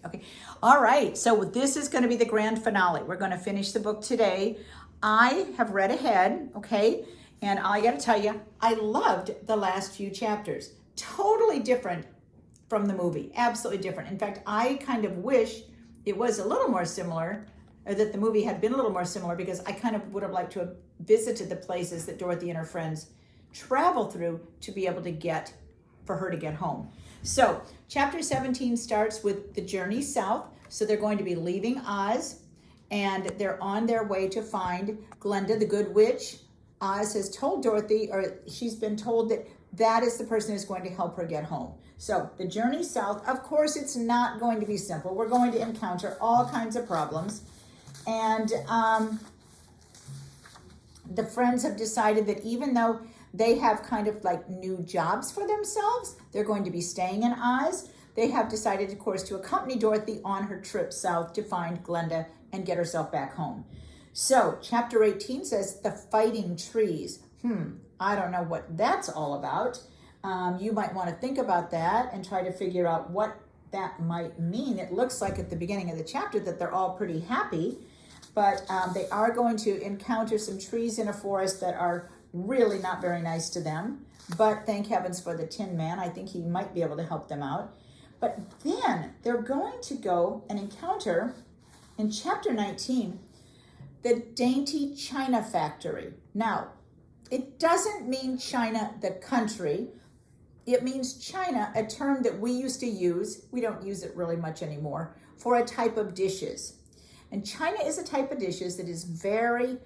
Okay. All right. So this is going to be the grand finale. We're going to finish the book today. I have read ahead, okay? And I got to tell you, I loved the last few chapters. Totally different from the movie. Absolutely different. In fact, I kind of wish it was a little more similar, or that the movie had been a little more similar, because I kind of would have liked to have visited the places that Dorothy and her friends travel through to be able to get, for her to get home. So chapter 17 starts with the journey south. So they're going to be leaving Oz, and they're on their way to find Glenda, the good witch. Oz has told Dorothy, or she's been told, that that is the person who's going to help her get home. So the journey south, of course, it's not going to be simple. We're going to encounter all kinds of problems. And the friends have decided that even though they have kind of like new jobs for themselves, they're going to be staying in Oz. They have decided, of course, to accompany Dorothy on her trip south to find Glenda and get herself back home. So chapter 18 says the fighting trees. I don't know what that's all about. You might want to think about that and try to figure out what that might mean. It looks like at the beginning of the chapter that they're all pretty happy, but they are going to encounter some trees in a forest that are really not very nice to them. But thank heavens for the Tin Man. I think he might be able to help them out. But then they're going to go and encounter, in chapter 19, the Dainty China Factory. Now, it doesn't mean China, the country. It means China, a term that we used to use, we don't use it really much anymore, for a type of dishes. And China is a type of dishes that is very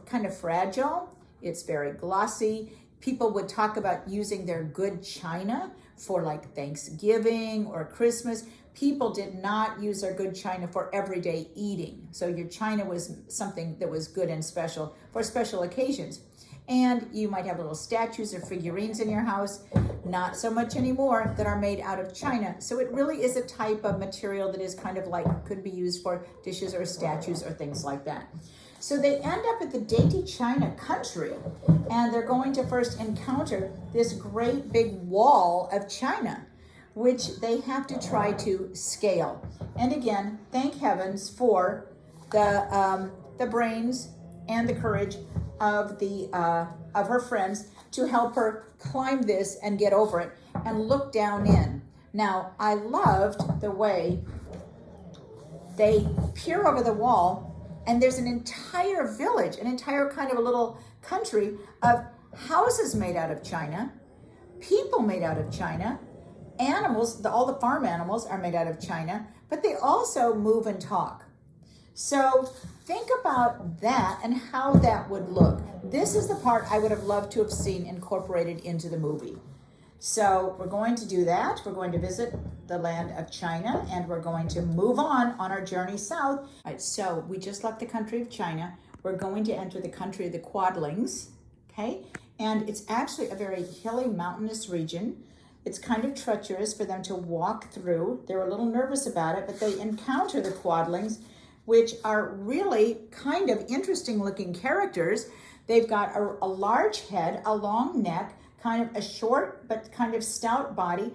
kind of fragile. It's very glossy. People would talk about using their good china for like Thanksgiving or Christmas. People did not use their good china for everyday eating. So your china was something that was good and special for special occasions. And you might have little statues or figurines in your house, not so much anymore, that are made out of china. So it really is a type of material that is kind of like, could be used for dishes or statues or things like that. So they end up at the Dainty China country, and they're going to first encounter this great big wall of china, which they have to try to scale. And again, thank heavens for the brains and the courage of her friends to help her climb this and get over it and look down in. Now, I loved the way they peer over the wall, and there's an entire village, an entire kind of a little country of houses made out of china, people made out of china, animals, all the farm animals are made out of china, but they also move and talk. So think about that and how that would look. This is the part I would have loved to have seen incorporated into the movie. So we're going to do that. We're going to visit the land of China, and we're going to move on our journey south. All right, so we just left the country of China. We're going to enter the country of the Quadlings, okay? And it's actually a very hilly, mountainous region. It's kind of treacherous for them to walk through. They're a little nervous about it, but they encounter the Quadlings, which are really kind of interesting looking characters. They've got a large head, a long neck, kind of a short but kind of stout body,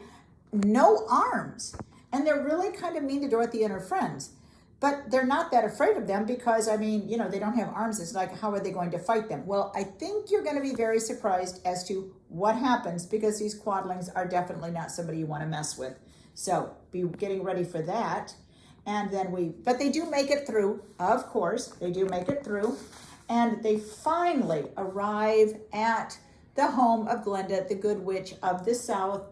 no arms. And they're really kind of mean to Dorothy and her friends. But they're not that afraid of them because, I mean, you know, they don't have arms. It's like, how are they going to fight them? Well, I think you're going to be very surprised as to what happens, because these Quadlings are definitely not somebody you want to mess with. So be getting ready for that. And then but they do make it through, of course, they do make it through. And they finally arrive at the home of Glenda, the good witch of the South.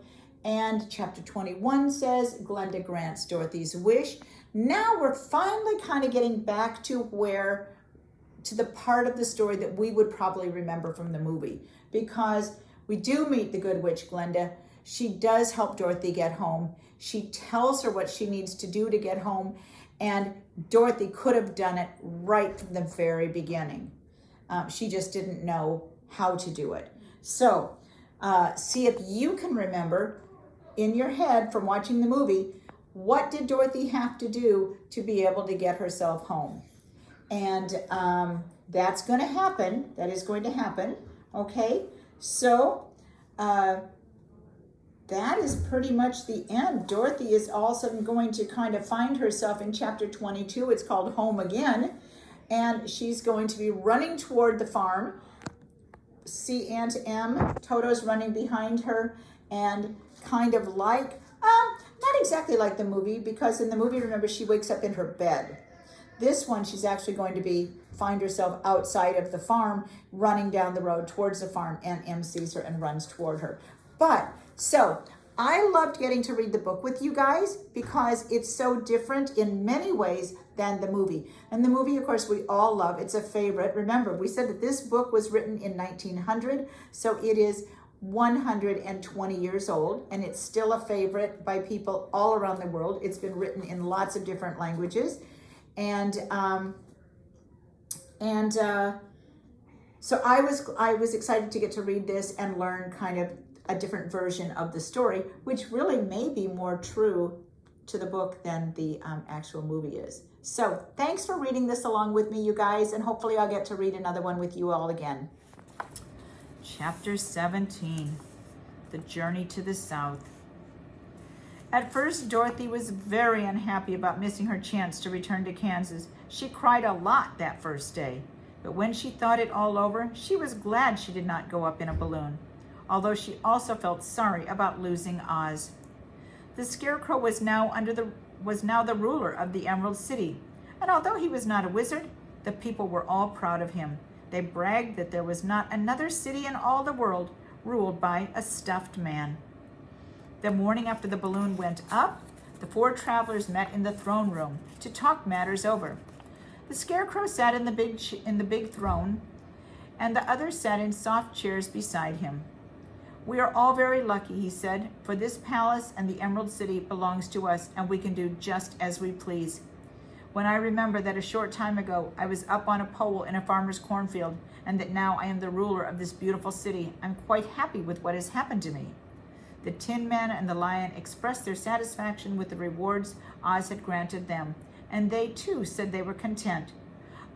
And chapter 21 says, Glenda grants Dorothy's wish. Now we're finally kind of getting back to the part of the story that we would probably remember from the movie, because we do meet the good witch Glenda. She does help Dorothy get home. She tells her what she needs to do to get home, and Dorothy could have done it right from the very beginning. She just didn't know how to do it. So see if you can remember in your head from watching the movie, what did Dorothy have to do to be able to get herself home? And that's going to happen. That is going to happen. Okay, so that is pretty much the end. Dorothy is also going to kind of find herself in chapter 22. It's called Home Again. And she's going to be running toward the farm. See Aunt Em, Toto's running behind her, and kind of like, not exactly like the movie, because in the movie, remember, she wakes up in her bed. This one, she's actually going to find herself outside of the farm, running down the road towards the farm. Aunt Em sees her and runs toward her. So I loved getting to read the book with you guys because it's so different in many ways than the movie. And the movie, of course, we all love. It's a favorite. Remember, we said that this book was written in 1900, so it is 120 years old, and it's still a favorite by people all around the world. It's been written in lots of different languages. And so I was excited to get to read this and learn kind of a different version of the story, which really may be more true to the book than the actual movie is. So thanks for reading this along with me, you guys, and hopefully I'll get to read another one with you all again. Chapter 17, The Journey to the South. At first, Dorothy was very unhappy about missing her chance to return to Kansas. She cried a lot that first day, but when she thought it all over, she was glad she did not go up in a balloon, although she also felt sorry about losing Oz. The Scarecrow was now the ruler of the Emerald City, and although he was not a wizard, the people were all proud of him. They bragged that there was not another city in all the world ruled by a stuffed man. The morning after the balloon went up, the 4 travelers met in the throne room to talk matters over. The Scarecrow sat in the big throne, and the others sat in soft chairs beside him. "We are all very lucky," he said, "for this palace and the Emerald City belongs to us, and we can do just as we please. When I remember that a short time ago I was up on a pole in a farmer's cornfield, and that now I am the ruler of this beautiful city, I'm quite happy with what has happened to me." The Tin Man and the Lion expressed their satisfaction with the rewards Oz had granted them, and they too said they were content.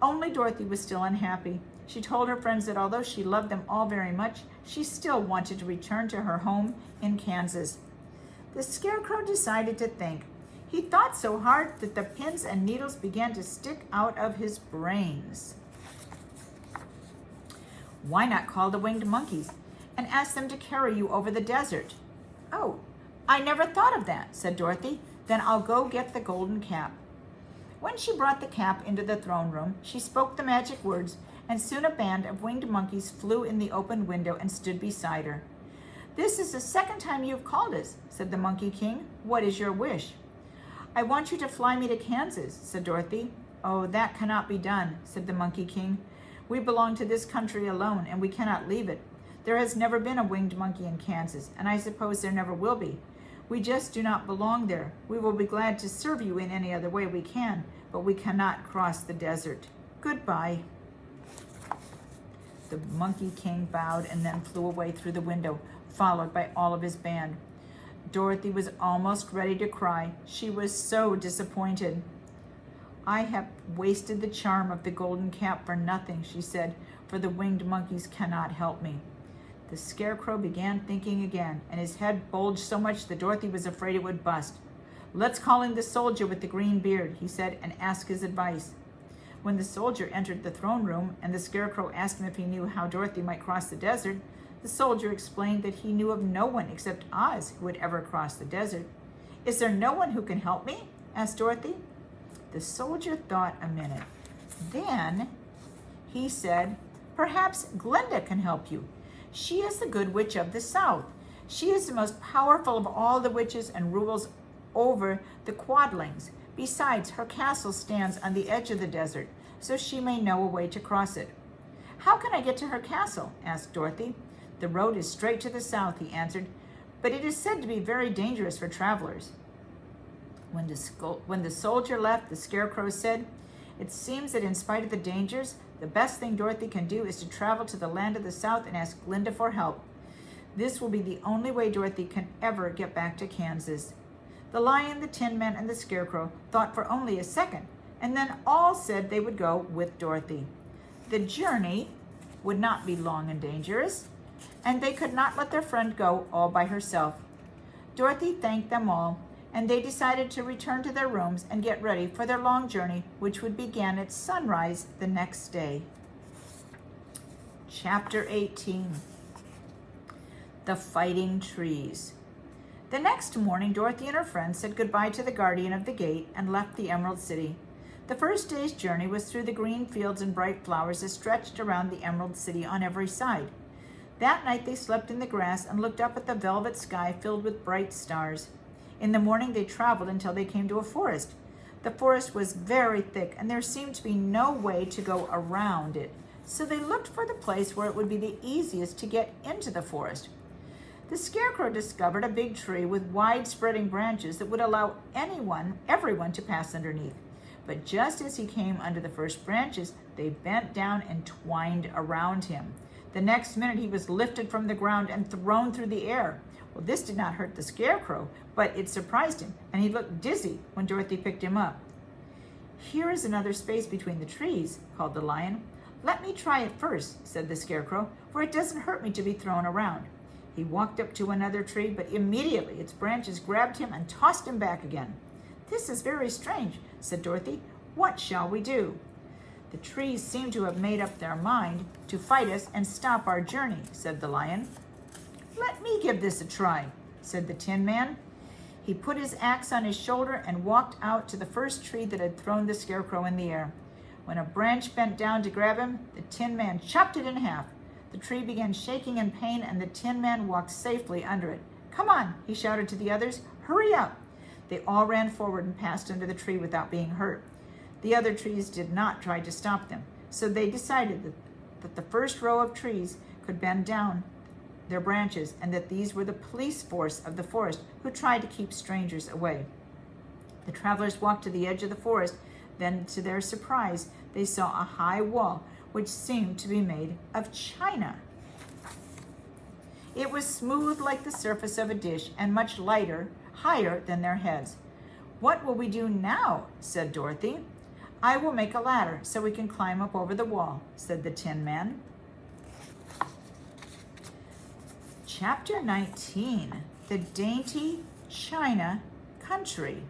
Only Dorothy was still unhappy. She told her friends that although she loved them all very much, she still wanted to return to her home in Kansas. The Scarecrow decided to think. He thought so hard that the pins and needles began to stick out of his brains. "Why not call the winged monkeys and ask them to carry you over the desert?" "Oh, I never thought of that," said Dorothy. "Then I'll go get the golden cap." When she brought the cap into the throne room, she spoke the magic words, and soon a band of winged monkeys flew in the open window and stood beside her. "This is the second time you've called us," said the Monkey King. "What is your wish?" "I want you to fly me to Kansas," said Dorothy. "Oh, that cannot be done," said the Monkey King. "We belong to this country alone, and we cannot leave it. There has never been a winged monkey in Kansas, and I suppose there never will be. We just do not belong there. We will be glad to serve you in any other way we can, but we cannot cross the desert. Goodbye." The Monkey King bowed and then flew away through the window, followed by all of his band. Dorothy was almost ready to cry. She was so disappointed. "I have wasted the charm of the golden cap for nothing," she said, "for the winged monkeys cannot help me." The Scarecrow began thinking again, and his head bulged so much that Dorothy was afraid it would bust. "Let's call in the soldier with the green beard," he said, "and ask his advice." When the soldier entered the throne room and the Scarecrow asked him if he knew how Dorothy might cross the desert, the soldier explained that he knew of no one except Oz who would ever cross the desert. "Is there no one who can help me?" asked Dorothy. The soldier thought a minute. Then he said, "Perhaps Glinda can help you. She is the good witch of the South. She is the most powerful of all the witches and rules over the Quadlings. Besides, her castle stands on the edge of the desert, so she may know a way to cross it." "How can I get to her castle?" asked Dorothy. "The road is straight to the south," he answered, "but it is said to be very dangerous for travelers." When the soldier left, the Scarecrow said, "It seems that in spite of the dangers, the best thing Dorothy can do is to travel to the land of the South and ask Glinda for help. This will be the only way Dorothy can ever get back to Kansas." The Lion, the Tin Man, and the Scarecrow thought for only a second, and then all said they would go with Dorothy. The journey would not be long and dangerous, and they could not let their friend go all by herself. Dorothy thanked them all, and they decided to return to their rooms and get ready for their long journey, which would begin at sunrise the next day. Chapter 18. The Fighting Trees. The next morning, Dorothy and her friends said goodbye to the guardian of the gate and left the Emerald City. The first day's journey was through the green fields and bright flowers that stretched around the Emerald City on every side. That night they slept in the grass and looked up at the velvet sky filled with bright stars. In the morning they traveled until they came to a forest. The forest was very thick and there seemed to be no way to go around it, so they looked for the place where it would be the easiest to get into the forest. The Scarecrow discovered a big tree with wide spreading branches that would allow everyone to pass underneath. But just as he came under the first branches, they bent down and twined around him. The next minute he was lifted from the ground and thrown through the air. Well, this did not hurt the Scarecrow, but it surprised him, and he looked dizzy when Dorothy picked him up. "Here is another space between the trees," called the Lion. "Let me try it first," said the Scarecrow, "for it doesn't hurt me to be thrown around." He walked up to another tree, but immediately its branches grabbed him and tossed him back again. "This is very strange," said Dorothy. "What shall we do?" "The trees seem to have made up their mind to fight us and stop our journey," said the Lion. "Let me give this a try," said the Tin Man. He put his axe on his shoulder and walked out to the first tree that had thrown the Scarecrow in the air. When a branch bent down to grab him, the Tin Man chopped it in half. The tree began shaking in pain, and the Tin Man walked safely under it. "Come on," he shouted to the others. "Hurry up." They all ran forward and passed under the tree without being hurt. The other trees did not try to stop them, so they decided that the first row of trees could bend down their branches, and that these were the police force of the forest who tried to keep strangers away. The travelers walked to the edge of the forest. Then, to their surprise, they saw a high wall which seemed to be made of china. It was smooth like the surface of a dish and much higher than their heads. "What will we do now?" said Dorothy. "I will make a ladder so we can climb up over the wall," said the Tin Man. Chapter 19. The Dainty China Country.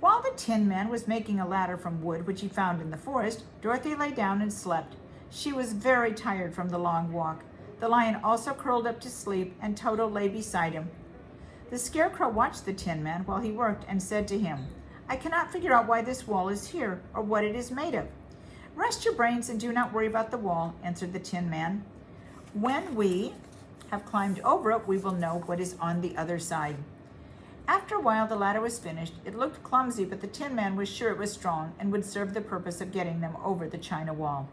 While the Tin Man was making a ladder from wood which he found in the forest, Dorothy lay down and slept. She was very tired from the long walk. The Lion also curled up to sleep, and Toto lay beside him. The Scarecrow watched the Tin Man while he worked and said to him, "I cannot figure out why this wall is here or what it is made of." "Rest your brains and do not worry about the wall," answered the Tin Man. "When we have climbed over it, we will know what is on the other side." After a while, the ladder was finished. It looked clumsy, but the Tin Man was sure it was strong and would serve the purpose of getting them over the china wall.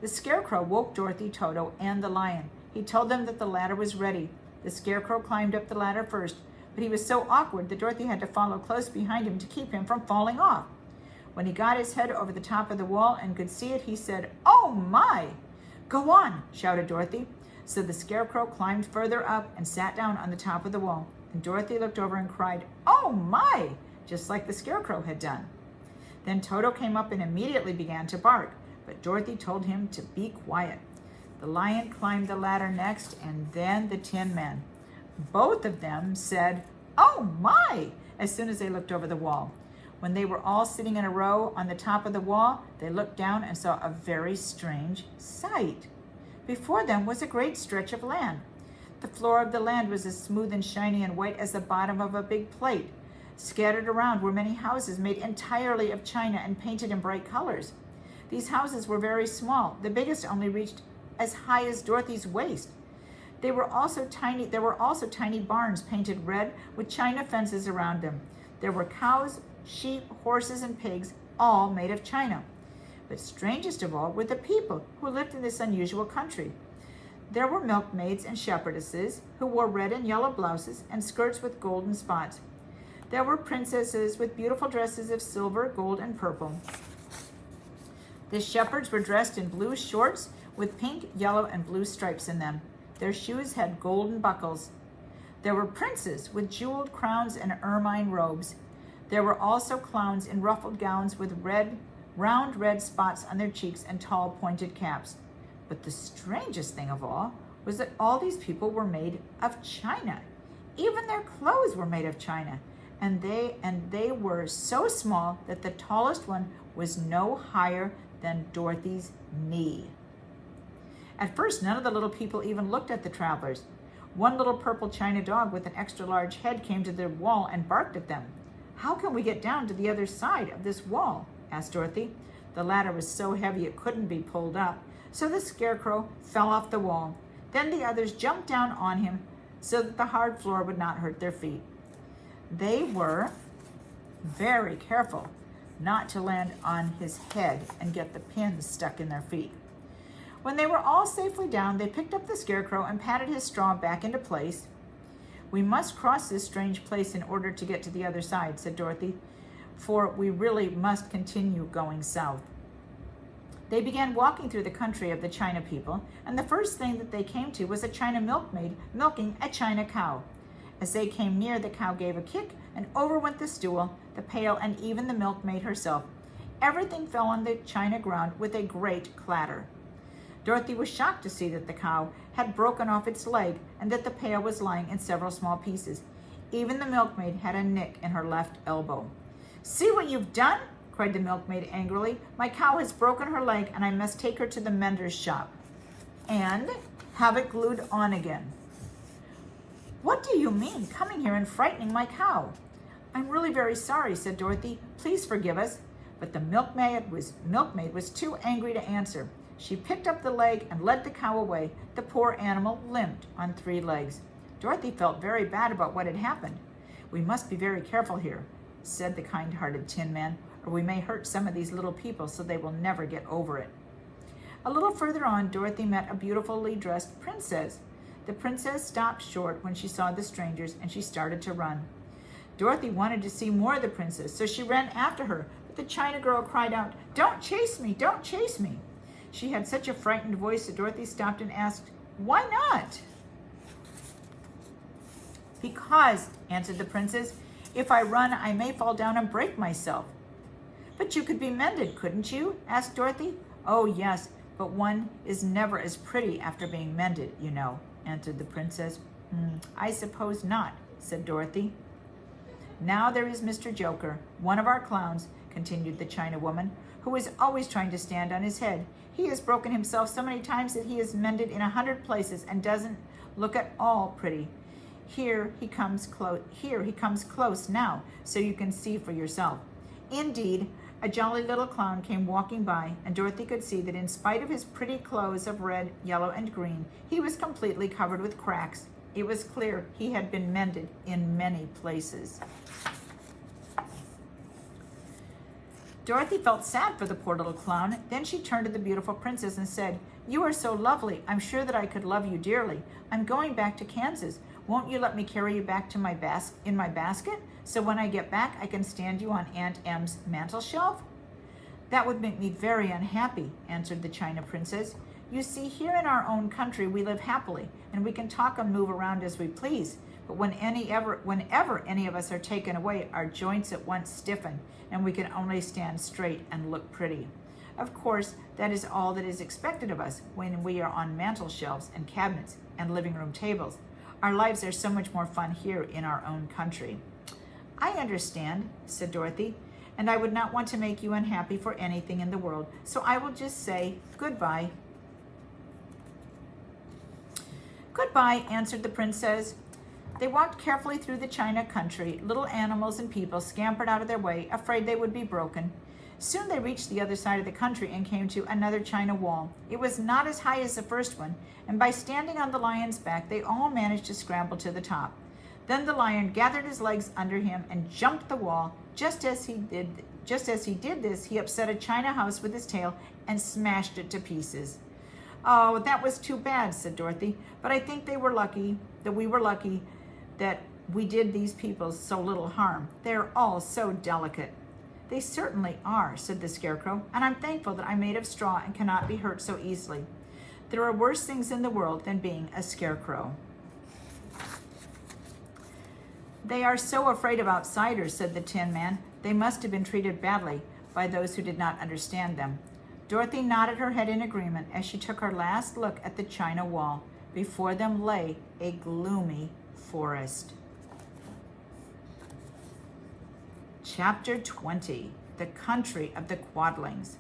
The Scarecrow woke Dorothy, Toto, and the Lion. He told them that the ladder was ready. The Scarecrow climbed up the ladder first, but he was so awkward that Dorothy had to follow close behind him to keep him from falling off. When he got his head over the top of the wall and could see it, he said, "Oh my!" "Go on," shouted Dorothy. So the Scarecrow climbed further up and sat down on the top of the wall. And Dorothy looked over and cried, "Oh my!" just like the Scarecrow had done. Then Toto came up and immediately began to bark, but Dorothy told him to be quiet. The Lion climbed the ladder next, and then the Tin Man. Both of them said, "Oh my!" as soon as they looked over the wall. When they were all sitting in a row on the top of the wall, they looked down and saw a very strange sight. Before them was a great stretch of land. The floor of the land was as smooth and shiny and white as the bottom of a big plate. Scattered around were many houses made entirely of china and painted in bright colors. These houses were very small. The biggest only reached as high as Dorothy's waist. There were also tiny barns painted red with china fences around them. There were cows, sheep, horses, and pigs, all made of china. But strangest of all were the people who lived in this unusual country. There were milkmaids and shepherdesses who wore red and yellow blouses and skirts with golden spots. There were princesses with beautiful dresses of silver, gold, and purple. The shepherds were dressed in blue shorts with pink, yellow, and blue stripes in them. Their shoes had golden buckles. There were princes with jeweled crowns and ermine robes. There were also clowns in ruffled gowns with round red spots on their cheeks and tall pointed caps. But the strangest thing of all was that all these people were made of china. Even their clothes were made of china, and they were so small that the tallest one was no higher than Dorothy's knee. At first, none of the little people even looked at the travelers. One little purple china dog with an extra large head came to the wall and barked at them. "How can we get down to the other side of this wall?" asked Dorothy. The ladder was so heavy it couldn't be pulled up, so the Scarecrow fell off the wall. Then the others jumped down on him so that the hard floor would not hurt their feet. They were very careful not to land on his head and get the pins stuck in their feet. When they were all safely down, they picked up the Scarecrow and patted his straw back into place. "We must cross this strange place in order to get to the other side," said Dorothy, "for we really must continue going south." They began walking through the country of the China people, and the first thing that they came to was a China milkmaid milking a China cow. As they came near, the cow gave a kick, and over went the stool, the pail, and even the milkmaid herself. Everything fell on the China ground with a great clatter. Dorothy was shocked to see that the cow had broken off its leg and that the pail was lying in several small pieces. Even the milkmaid had a nick in her left elbow. "See what you've done?" cried the milkmaid angrily. "My cow has broken her leg and I must take her to the mender's shop and have it glued on again." "What do you mean, coming here and frightening my cow?" "I'm really very sorry," said Dorothy. "Please forgive us." But the milkmaid was too angry to answer. She picked up the leg and led the cow away. The poor animal limped on 3 legs. Dorothy felt very bad about what had happened. "We must be very careful here," said the kind-hearted Tin Man, "or we may hurt some of these little people so they will never get over it." A little further on, Dorothy met a beautifully dressed princess. The princess stopped short when she saw the strangers, and she started to run. Dorothy wanted to see more of the princess, so she ran after her, but the China girl cried out, "Don't chase me! Don't chase me!" She had such a frightened voice that Dorothy stopped and asked, "Why not?" "Because," answered the princess, "if I run, I may fall down and break myself." "But you could be mended, couldn't you?" asked Dorothy. "Oh, yes, but one is never as pretty after being mended, you know," answered the princess. "I suppose not," said Dorothy. "Now there is Mr. Joker, one of our clowns," continued the China woman, "who is always trying to stand on his head. He has broken himself so many times that he is mended in 100 places and doesn't look at all pretty. Here he comes close now, so you can see for yourself." Indeed, a jolly little clown came walking by, and Dorothy could see that in spite of his pretty clothes of red, yellow, and green, he was completely covered with cracks. It was clear he had been mended in many places. Dorothy felt sad for the poor little clown. Then she turned to the beautiful princess and said, "You are so lovely. I'm sure that I could love you dearly. I'm going back to Kansas. Won't you let me carry you back to my basket, so when I get back I can stand you on Aunt Em's mantel shelf?" "That would make me very unhappy," answered the China princess. "You see, here in our own country we live happily, and we can talk and move around as we please. But whenever any of us are taken away, our joints at once stiffen, and we can only stand straight and look pretty. Of course, that is all that is expected of us when we are on mantel shelves and cabinets and living room tables. Our lives are so much more fun here in our own country." "I understand," said Dorothy, "and I would not want to make you unhappy for anything in the world, so I will just say goodbye." "Goodbye," answered the princess. They walked carefully through the China country. Little animals and people scampered out of their way, afraid they would be broken. Soon they reached the other side of the country and came to another China wall. It was not as high as the first one, and by standing on the lion's back, they all managed to scramble to the top. Then the lion gathered his legs under him and jumped the wall. Just as he did this, he upset a China house with his tail and smashed it to pieces. "Oh, that was too bad," said Dorothy, "but I think we were lucky that we did these people so little harm. They're all so delicate." "They certainly are," said the Scarecrow, "and I'm thankful that I'm made of straw and cannot be hurt so easily. There are worse things in the world than being a scarecrow." "They are so afraid of outsiders," said the Tin Man. "They must have been treated badly by those who did not understand them." Dorothy nodded her head in agreement as she took her last look at the China wall. Before them lay a gloomy forest. Chapter 20, The Country of the Quadlings.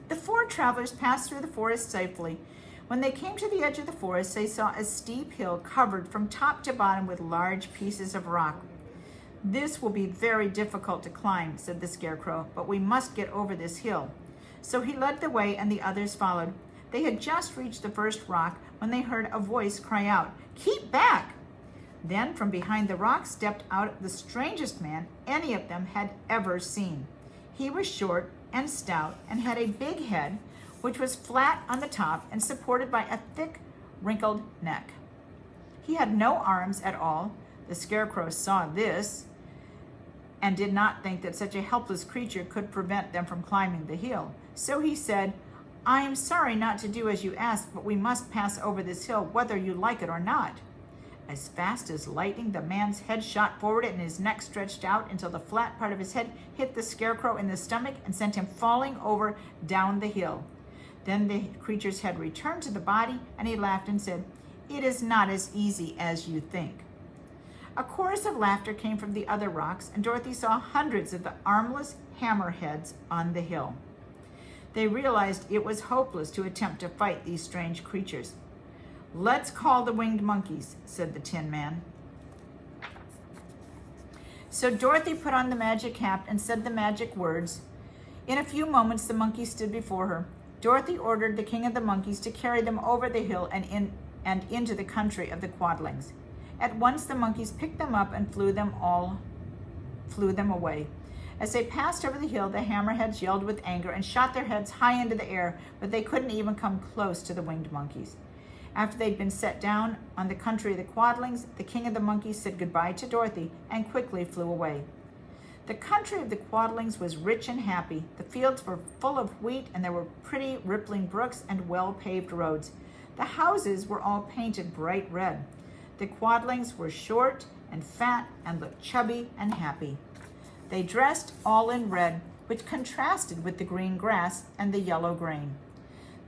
The four travelers passed through the forest safely. When they came to the edge of the forest, they saw a steep hill covered from top to bottom with large pieces of rock. "This will be very difficult to climb," said the Scarecrow, "but we must get over this hill." So he led the way and the others followed. They had just reached the first rock when they heard a voice cry out, "Keep back!" Then from behind the rock stepped out the strangest man any of them had ever seen. He was short and stout and had a big head, which was flat on the top and supported by a thick, wrinkled neck. He had no arms at all. The Scarecrow saw this and did not think that such a helpless creature could prevent them from climbing the hill. So he said, "I am sorry not to do as you asked, but we must pass over this hill whether you like it or not." As fast as lightning, the man's head shot forward and his neck stretched out until the flat part of his head hit the Scarecrow in the stomach and sent him falling over down the hill. Then the creature's head returned to the body, and he laughed and said, "It is not as easy as you think." A chorus of laughter came from the other rocks, and Dorothy saw hundreds of the armless hammerheads on the hill. They realized it was hopeless to attempt to fight these strange creatures. "Let's call the winged monkeys," said the Tin Man. So Dorothy put on the magic cap and said the magic words. In a few moments, the monkeys stood before her. Dorothy ordered the king of the monkeys to carry them over the hill and into the country of the Quadlings. At once the monkeys picked them up and flew them away. As they passed over the hill, the hammerheads yelled with anger and shot their heads high into the air, but they couldn't even come close to the winged monkeys. After they'd been set down on the country of the Quadlings, the king of the monkeys said goodbye to Dorothy and quickly flew away. The country of the Quadlings was rich and happy. The fields were full of wheat, and there were pretty rippling brooks and well-paved roads. The houses were all painted bright red. The Quadlings were short and fat and looked chubby and happy. They dressed all in red, which contrasted with the green grass and the yellow grain.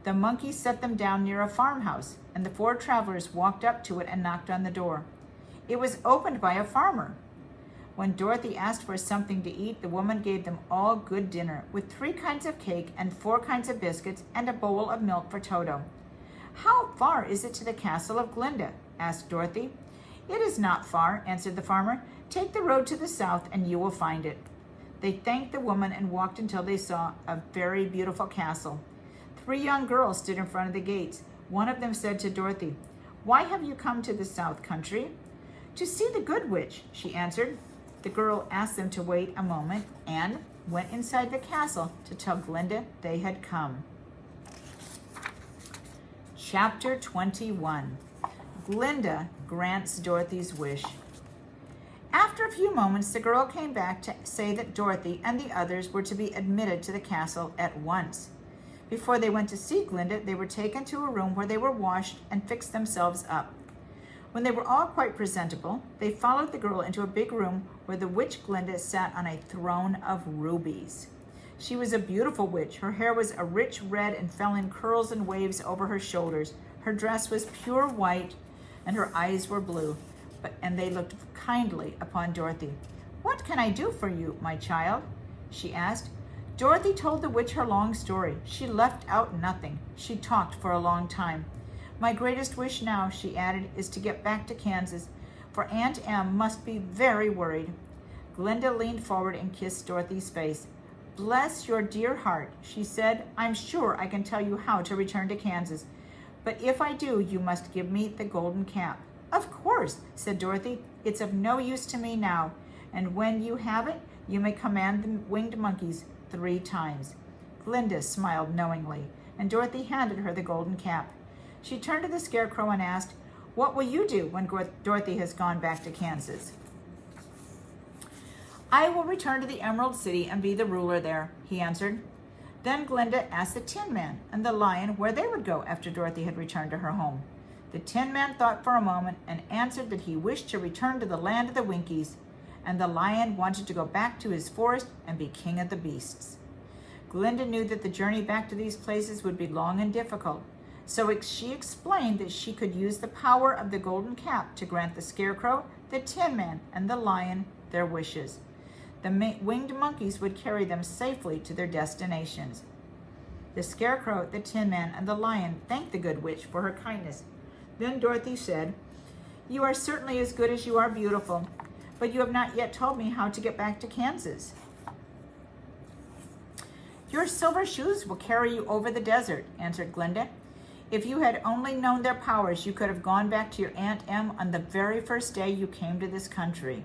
The monkeys set them down near a farmhouse, and the four travelers walked up to it and knocked on the door. It was opened by a farmer. When Dorothy asked for something to eat, the woman gave them all good dinner, with 3 kinds of cake and 4 kinds of biscuits and a bowl of milk for Toto. "How far is it to the castle of Glinda?" asked Dorothy. "It is not far," answered the farmer. "Take the road to the south and you will find it." They thanked the woman and walked until they saw a very beautiful castle. 3 young girls stood in front of the gates. One of them said to Dorothy, "Why have you come to the South Country?" "To see the Good Witch," she answered. The girl asked them to wait a moment and went inside the castle to tell Glinda they had come. Chapter 21. Glinda grants Dorothy's wish. After a few moments, the girl came back to say that Dorothy and the others were to be admitted to the castle at once. Before they went to see Glinda, they were taken to a room where they were washed and fixed themselves up. When they were all quite presentable, they followed the girl into a big room where the witch Glinda sat on a throne of rubies. She was a beautiful witch. Her hair was a rich red and fell in curls and waves over her shoulders. Her dress was pure white, and her eyes were blue, and they looked kindly upon Dorothy. "What can I do for you, my child?" she asked. Dorothy told the witch her long story. She left out nothing. She talked for a long time. "My greatest wish now," she added, "is to get back to Kansas, for Aunt Em must be very worried." Glinda leaned forward and kissed Dorothy's face. "Bless your dear heart," she said. "I'm sure I can tell you how to return to Kansas. But if I do, you must give me the golden cap." "Of course," said Dorothy. "It's of no use to me now. And when you have it, you may command the winged monkeys 3 times. Glinda smiled knowingly, and Dorothy handed her the golden cap. She turned to the Scarecrow and asked, "What will you do when Dorothy has gone back to Kansas?" "I will return to the Emerald City and be the ruler there," he answered. Then Glinda asked the Tin Man and the Lion where they would go after Dorothy had returned to her home. The Tin Man thought for a moment and answered that he wished to return to the land of the Winkies, and the Lion wanted to go back to his forest and be king of the beasts. Glinda knew that the journey back to these places would be long and difficult, so she explained that she could use the power of the golden cap to grant the Scarecrow, the Tin Man, and the Lion their wishes. The winged monkeys would carry them safely to their destinations. The Scarecrow, the Tin Man, and the Lion thanked the Good Witch for her kindness. Then Dorothy said, "You are certainly as good as you are beautiful, but you have not yet told me how to get back to Kansas." "Your silver shoes will carry you over the desert," answered Glinda. "If you had only known their powers, you could have gone back to your Aunt Em on the very first day you came to this country."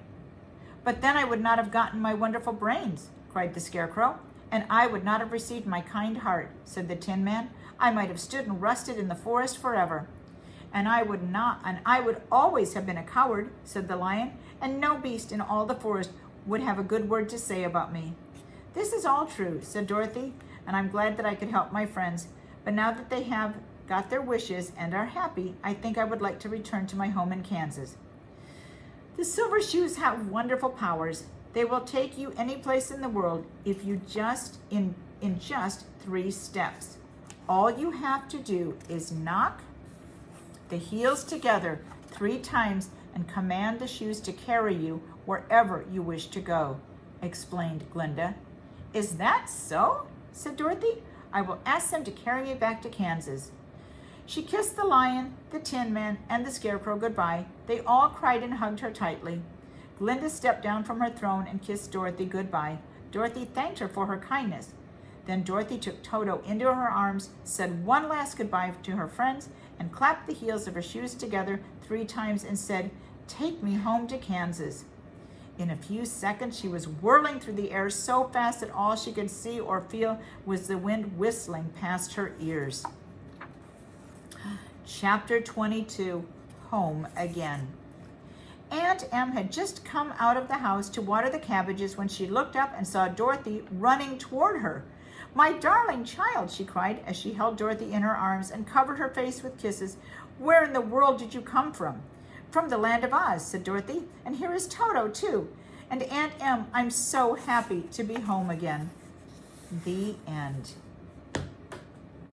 "But then I would not have gotten my wonderful brains," cried the Scarecrow. "And I would not have received my kind heart," said the Tin Man. "I might have stood and rusted in the forest forever." And I would always have been a coward," said the Lion, "and no beast in all the forest would have a good word to say about me." "This is all true," said Dorothy, "and I'm glad that I could help my friends. But now that they have got their wishes and are happy, I think I would like to return to my home in Kansas." "The silver shoes have wonderful powers. They will take you any place in the world if you in just 3 steps. All you have to do is knock the heels together 3 times and command the shoes to carry you wherever you wish to go," explained Glinda. "Is that so?" said Dorothy. "I will ask them to carry me back to Kansas." She kissed the Lion, the Tin Man, and the Scarecrow goodbye. They all cried and hugged her tightly. Glinda stepped down from her throne and kissed Dorothy goodbye. Dorothy thanked her for her kindness. Then Dorothy took Toto into her arms, said one last goodbye to her friends, and clapped the heels of her shoes together 3 times and said, "Take me home to Kansas." In a few seconds, she was whirling through the air so fast that all she could see or feel was the wind whistling past her ears. Chapter 22, Home Again. Aunt Em had just come out of the house to water the cabbages when she looked up and saw Dorothy running toward her. "My darling child," she cried as she held Dorothy in her arms and covered her face with kisses. "Where in the world did you come from?" "From the land of Oz," said Dorothy, "and here is Toto, too. And Aunt Em, I'm so happy to be home again." The end.